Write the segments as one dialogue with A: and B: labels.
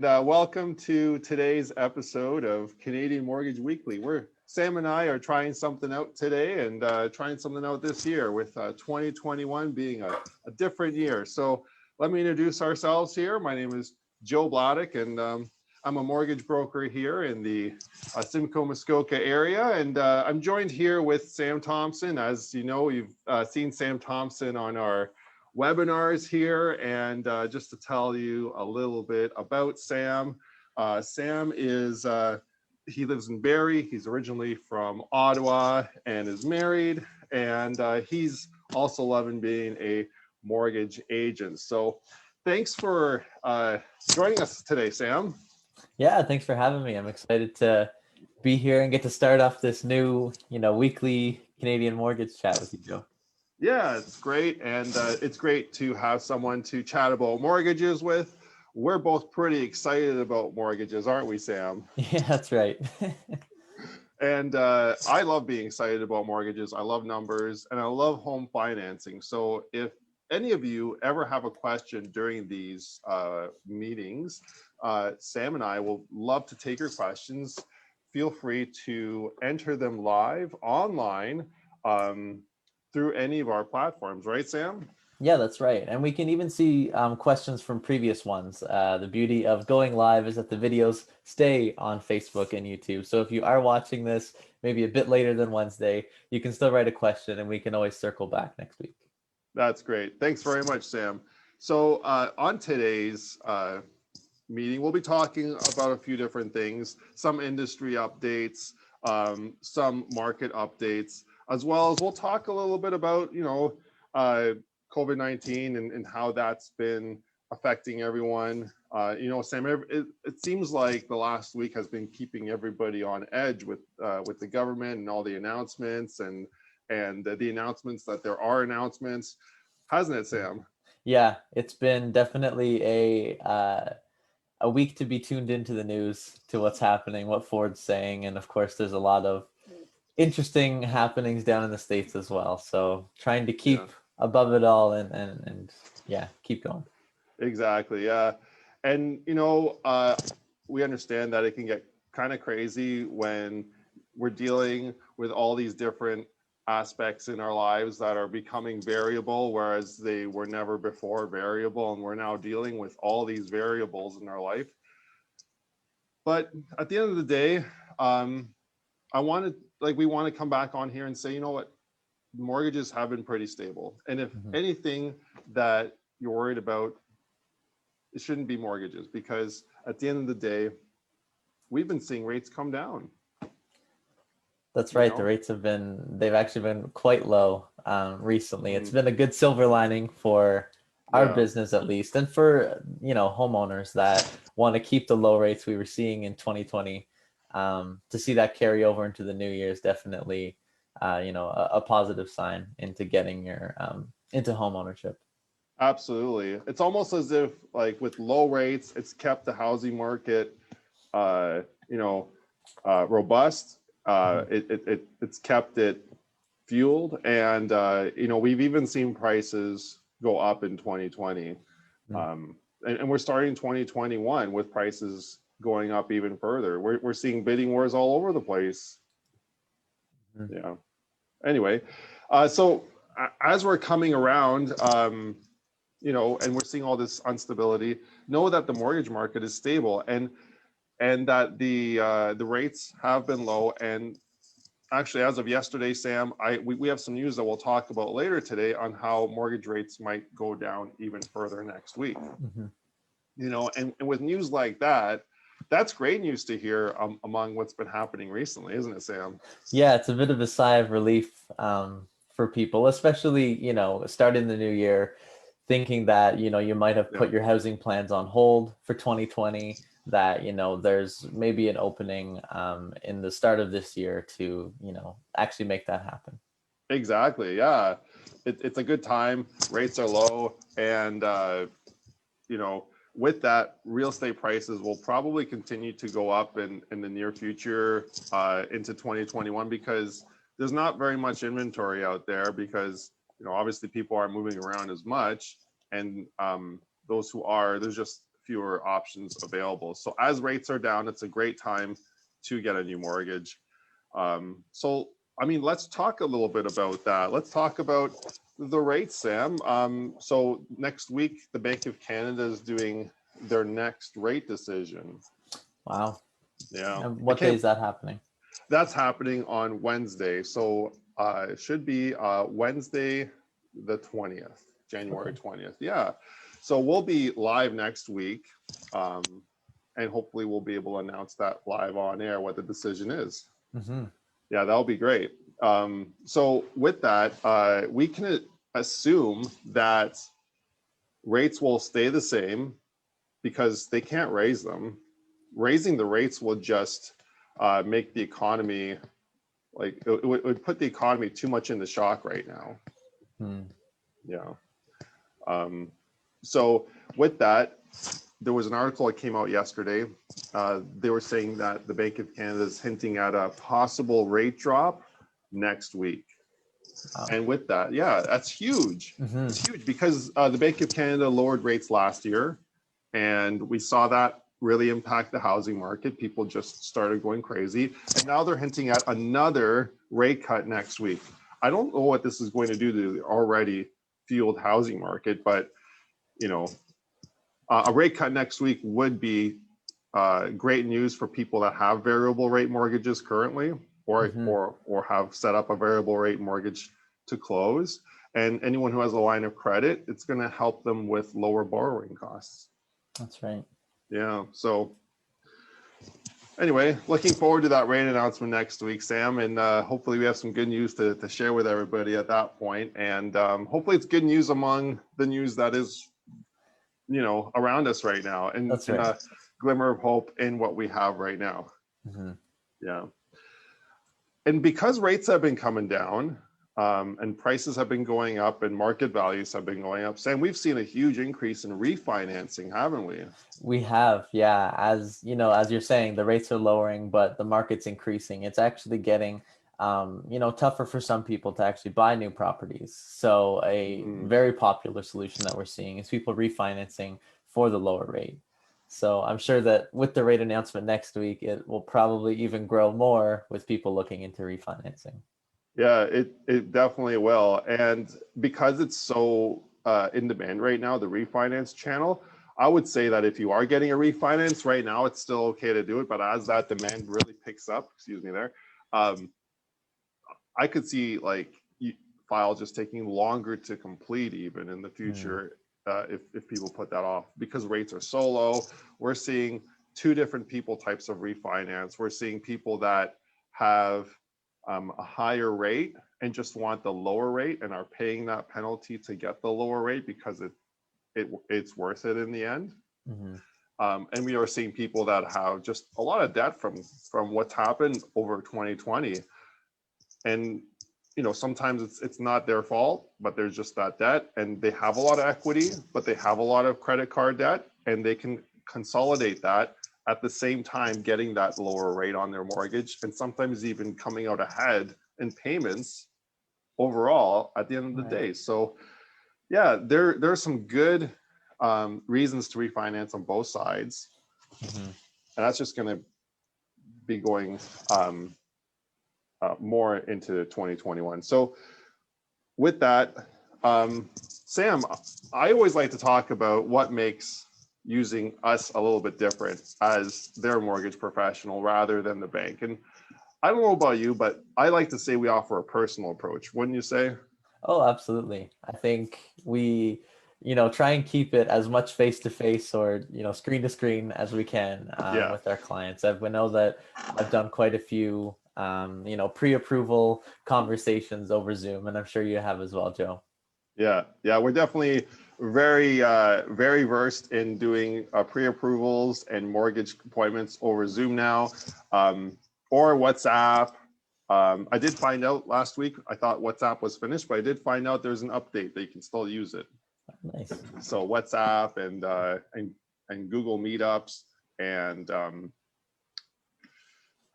A: Welcome to today's episode of Canadian Mortgage Weekly. Sam and I are trying something out today and trying something out this year with 2021 being a different year. So let me introduce ourselves here. My name is Joe Bladdock, and I'm a mortgage broker here in the Simcoe Muskoka area. And I'm joined here with Sam Thompson. As you know, you've seen Sam Thompson on our webinars here. And just to tell you a little bit about Sam, Sam is, he lives in Barrie. He's originally from Ottawa and is married. And he's also loving being a mortgage agent. So thanks for joining us today, Sam.
B: Yeah, thanks for having me. I'm excited to be here and get to start off this new, weekly Canadian mortgage chat with you, Joe.
A: Yeah, it's great. And it's great to have someone to chat about mortgages with. We're both pretty excited about mortgages, aren't we, Sam?
B: Yeah, that's right.
A: And I love being excited about mortgages. I love numbers and I love home financing. So if any of you ever have a question during these meetings, Sam and I will love to take your questions. Feel free to enter them live online through any of our platforms, right, Sam?
B: Yeah, that's right. And we can even see questions from previous ones. The beauty of going live is that the videos stay on Facebook and YouTube. So if you are watching this maybe a bit later than Wednesday, you can still write a question and we can always circle back next week.
A: That's great. Thanks very much, Sam. So on today's meeting, we'll be talking about a few different things, some industry updates, some market updates, as well as we'll talk a little bit about, COVID-19 and how that's been affecting everyone. Sam, it seems like the last week has been keeping everybody on edge with the government and all the announcements and the announcements that there are announcements, hasn't it, Sam?
B: Yeah, it's been definitely a week to be tuned into the news, to what's happening, what Ford's saying, and of course there's a lot of interesting happenings down in the States as well. So trying to keep above it all and yeah, keep going.
A: Exactly. Yeah. And we understand that it can get kind of crazy when we're dealing with all these different aspects in our lives that are becoming variable, whereas they were never before variable, and we're now dealing with all these variables in our life. But at the end of the day, we want to come back on here and say, you know what, mortgages have been pretty stable. And if anything that you're worried about, it shouldn't be mortgages, because at the end of the day, we've been seeing rates come down.
B: That's right. The rates they've actually been quite low recently. It's been a good silver lining for our business, at least, and for, homeowners that want to keep the low rates we were seeing in 2020. To see that carry over into the new year is definitely, a positive sign into getting your into home ownership.
A: Absolutely. It's almost as if, like, with low rates, it's kept the housing market, robust. It's kept it fueled, and we've even seen prices go up in 2020, and we're starting 2021 with prices going up even further. We're seeing bidding wars all over the place. Yeah. Anyway, so as we're coming around, and we're seeing all this instability, know that the mortgage market is stable, and that the rates have been low. And actually, as of yesterday, Sam, we have some news that we'll talk about later today on how mortgage rates might go down even further next week. And with news like that, that's great news to hear among what's been happening recently, isn't it, Sam?
B: Yeah, it's a bit of a sigh of relief for people, especially, starting the new year, thinking that, you might have put your housing plans on hold for 2020, that, there's maybe an opening in the start of this year to, actually make that happen.
A: Exactly. Yeah. It's a good time. Rates are low. And, with that, real estate prices will probably continue to go up in the near future into 2021, because there's not very much inventory out there, because, obviously people aren't moving around as much. And those who are, there's just fewer options available. So as rates are down, it's a great time to get a new mortgage. So, I mean, let's talk a little bit about that. Let's talk about the rates, Sam. So next week, the Bank of Canada is doing their next rate decision.
B: Wow.
A: Yeah.
B: And what day is that happening?
A: That's happening on Wednesday. So it should be Wednesday, the 20th, January 20th. Yeah. So we'll be live next week. And hopefully we'll be able to announce that live on air, what the decision is.
B: Mm-hmm.
A: Yeah, that'll be great. So with that, we can assume that rates will stay the same because they can't raise them. Raising the rates will just make the economy, like it would put the economy too much into shock right now. Yeah. So with that, there was an article that came out yesterday. They were saying that the Bank of Canada is hinting at a possible rate drop next week. And with that, yeah, that's huge. It's huge because the Bank of Canada lowered rates last year, and we saw that really impact the housing market. People just started going crazy, and now they're hinting at another rate cut next week. I don't know what this is going to do to the already fueled housing market, but you know, a rate cut next week would be great news for people that have variable rate mortgages currently, or have set up a variable rate mortgage to close. And anyone who has a line of credit, it's going to help them with lower borrowing costs.
B: That's right.
A: Yeah. So anyway, looking forward to that rate announcement next week, Sam, and hopefully we have some good news to share with everybody at that point. And hopefully it's good news among the news that is, you know, around us right now, and,
B: That's right.
A: and a glimmer of hope in what we have right now. Yeah. And because rates have been coming down, and prices have been going up and market values have been going up, Sam, we've seen a huge increase in refinancing, haven't we?
B: We have, yeah. As you know, as you're saying, the rates are lowering, but the market's increasing. It's actually getting, tougher for some people to actually buy new properties. So a very popular solution that we're seeing is people refinancing for the lower rate. So I'm sure that with the rate announcement next week, it will probably even grow more with people looking into refinancing.
A: Yeah, it definitely will. And because it's so in demand right now, the refinance channel, I would say that if you are getting a refinance right now, it's still okay to do it. But as that demand really picks up, excuse me there, I could see like files just taking longer to complete even in the future if people put that off, because rates are so low. We're seeing two different types of refinance. We're seeing people that have a higher rate and just want the lower rate and are paying that penalty to get the lower rate because it's worth it in the end. And we are seeing people that have just a lot of debt from what's happened over 2020. And you know, sometimes it's not their fault, but there's just that debt, and they have a lot of equity, but they have a lot of credit card debt, and they can consolidate that at the same time getting that lower rate on their mortgage, and sometimes even coming out ahead in payments overall at the end of the day. So yeah, there are some good reasons to refinance on both sides. And that's just going to be going more into 2021. So with that, Sam, I always like to talk about what makes using us a little bit different as their mortgage professional rather than the bank. And I don't know about you, but I like to say we offer a personal approach. Wouldn't you say?
B: Oh, absolutely. I think we, try and keep it as much face to face or, screen to screen as we can with our clients. I know that I've done quite a few, pre-approval conversations over Zoom, and I'm sure you have as well, Joe.
A: Yeah, we're definitely very, very versed in doing pre-approvals and mortgage appointments over Zoom now, or WhatsApp. I did find out last week, I thought WhatsApp was finished, but I did find out there's an update that you can still use it.
B: Nice.
A: So WhatsApp and Google Meetups and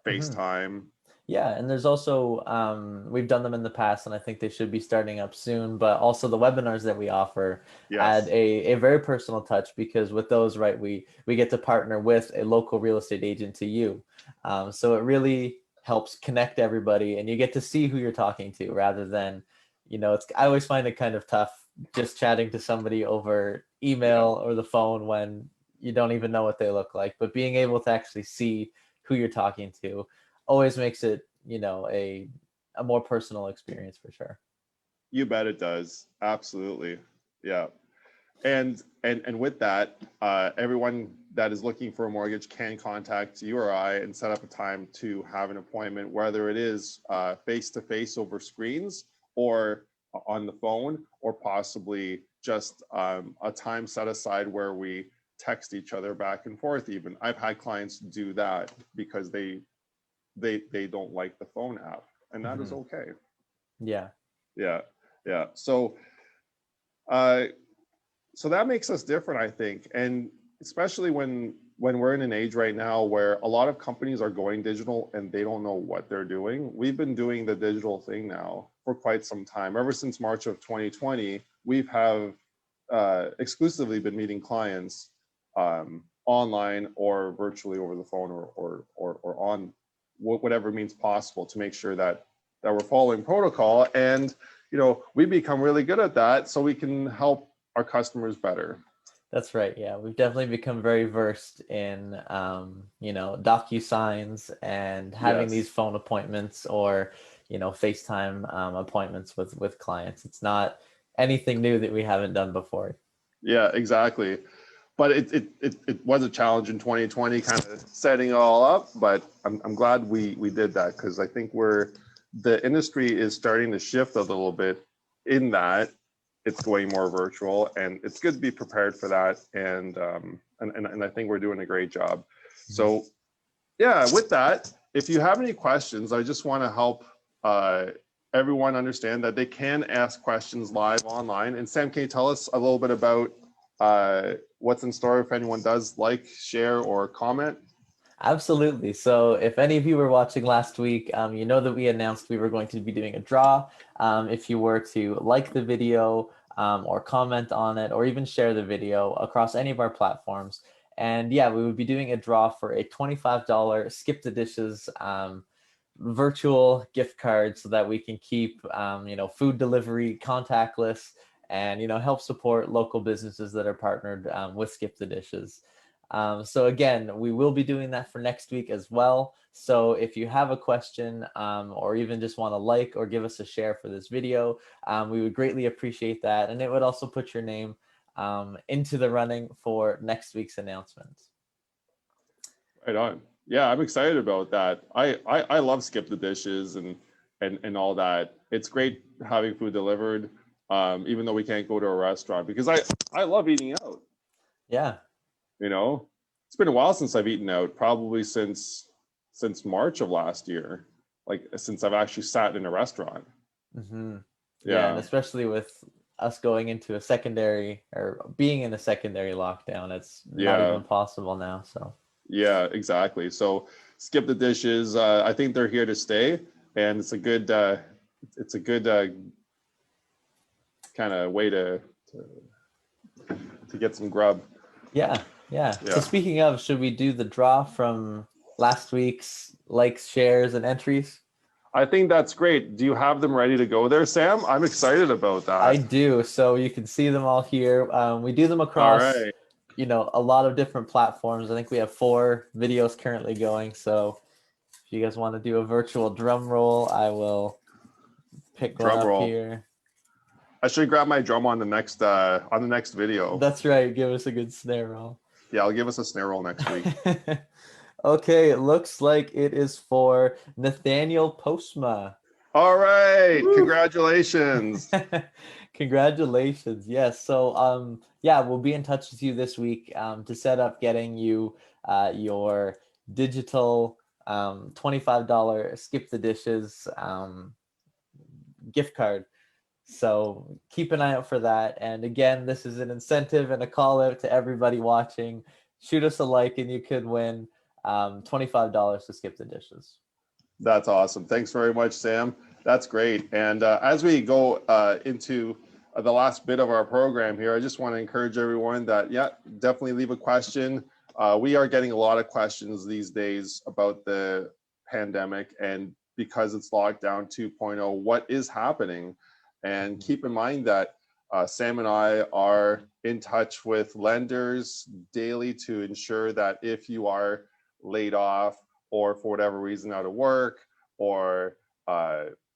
A: FaceTime.
B: Yeah, and there's also we've done them in the past, and I think they should be starting up soon. But also the webinars that we offer add
A: Yes.
B: a very personal touch, because with those, right, we get to partner with a local real estate agent to you, so it really helps connect everybody, and you get to see who you're talking to rather than, it's I always find it kind of tough just chatting to somebody over
A: Yeah.
B: email or the phone when you don't even know what they look like, but being able to actually see who you're talking to always makes it, a more personal experience for sure.
A: You bet it does. Absolutely. Yeah. And with that, everyone that is looking for a mortgage can contact you or I and set up a time to have an appointment, whether it is face to face over screens or on the phone, or possibly just a time set aside where we text each other back and forth. Even I've had clients do that because they don't like the phone app, and that is
B: Hmm.
A: okay.
B: Yeah.
A: Yeah, yeah. Uh, so that makes us different, I think, and especially when we're in an age right now where a lot of companies are going digital and they don't know what they're doing. We've been doing the digital thing now for quite some time. Ever since March of 2020, we've have exclusively been meeting clients online or virtually over the phone or on whatever means possible to make sure that we're following protocol. And we become really good at that so we can help our customers better.
B: That's right. Yeah, we've definitely become very versed in, DocuSigns and having these
A: Yes.
B: phone appointments or, FaceTime appointments with clients. It's not anything new that we haven't done before.
A: Yeah, exactly. But it was a challenge in 2020, kind of setting it all up. But I'm glad we did that, because I think the industry is starting to shift a little bit in that it's going more virtual, and it's good to be prepared for that. And I think we're doing a great job.
B: Mhm.
A: So yeah, with that, if you have any questions, I just want to help uh, everyone understand that they can ask questions live online. And Sam, can you tell us a little bit about what's in store if anyone does like, share, or comment?
B: Absolutely. So, if any of you were watching last week, you know that we announced we were going to be doing a draw. If you were to like the video, or comment on it, or even share the video across any of our platforms. And yeah, we would be doing a draw for a $25 Skip the Dishes virtual gift card, so that we can keep, food delivery contactless, and, help support local businesses that are partnered with Skip the Dishes. So again, we will be doing that for next week as well. So if you have a question, or even just want to like or give us a share for this video, we would greatly appreciate that. And it would also put your name into the running for next week's announcement.
A: Right on. Yeah, I'm excited about that. I love Skip the Dishes and all that. It's great having food delivered, even though we can't go to a restaurant, because I love eating out.
B: Yeah.
A: You know, it's been a while since I've eaten out, probably since March of last year, like since I've actually sat in a restaurant.
B: Hmm. Yeah, and
A: Yeah,
B: especially with us going into a secondary, or being in a secondary lockdown, it's not
A: yeah,
B: even possible now. So
A: yeah, exactly. So Skip the Dishes. I think they're here to stay, and it's a good kind of way to get some grub.
B: yeah, yeah. So
A: Yeah,
B: speaking of, should we do the draw from last week's likes, shares, and entries?
A: I think that's great. Do you have them ready to go there, Sam? I'm excited about
B: I
A: that.
B: do. So you can see them all here. We do them
A: All
B: across,
A: right,
B: a lot of different platforms. I think we have 4 videos currently going. So if you guys want to do a virtual drum roll, I will pick one
A: drum
B: up
A: roll.
B: here.
A: I should grab my drum on the next video.
B: That's right. Give us a good snare roll.
A: Yeah, I'll give us a snare roll next week.
B: Okay, it looks like it is for Nathaniel Postma.
A: All right,
B: Woo!
A: congratulations.
B: Congratulations. Yes. So yeah, we'll be in touch with you this week to set up getting you your digital $25 Skip the Dishes gift card. So keep an eye out for that. And again, this is an incentive and a call out to everybody watching. Shoot us a like and you could win $25 to Skip the Dishes.
A: That's awesome. Thanks very much, Sam. That's great. And as we go into the last bit of our program here, I just want to encourage everyone that, yeah, definitely leave a question. We are getting a lot of questions these days about the pandemic, and because it's lockdown 2.0, what is happening? And keep in mind that Sam and I are in touch with lenders daily to ensure that if you are laid off or for whatever reason out of work, or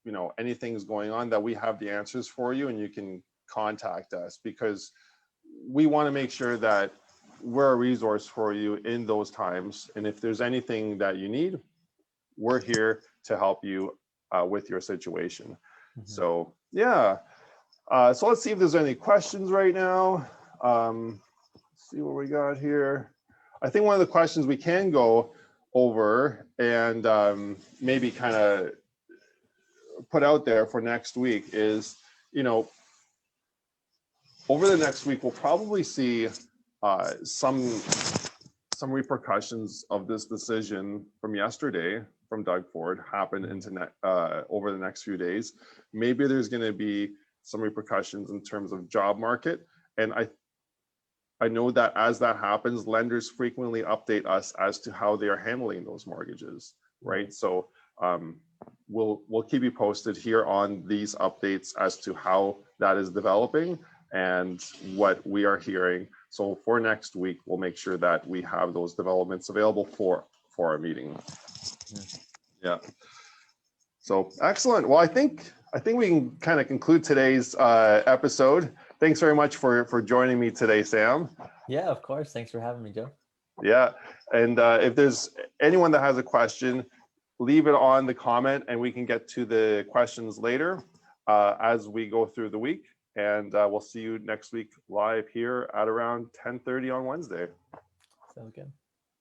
A: you know, anything's going on, that we have the answers for you and you can contact us, because we want to make sure that we're a resource for you in those times. And if there's anything that you need, we're here to help you with your situation. So yeah, so let's see if there's any questions right now. See what we got here. I think one of the questions we can go over and maybe kind of put out there for next week is, you know, over the next week, we'll probably see some repercussions of this decision from yesterday from Doug Ford happen into over the next few days. Maybe there's going to be some repercussions in terms of job market. And I know that as that happens, lenders frequently update us as to how they are handling those mortgages, right? So we'll keep you posted here on these updates as to how that is developing and what we are hearing. So for next week, we'll make sure that we have those developments available for our meeting. Yeah. So excellent. Well, I think we can kind of conclude today's episode. Thanks very much for joining me today, Sam.
B: Yeah, of course. Thanks for having me, Joe.
A: Yeah. And if there's anyone that has a question, leave it on the comment and we can get to the questions later as we go through the week. And we'll see you next week live here at around 10:30 on Wednesday.
B: Sounds good.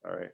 A: All right.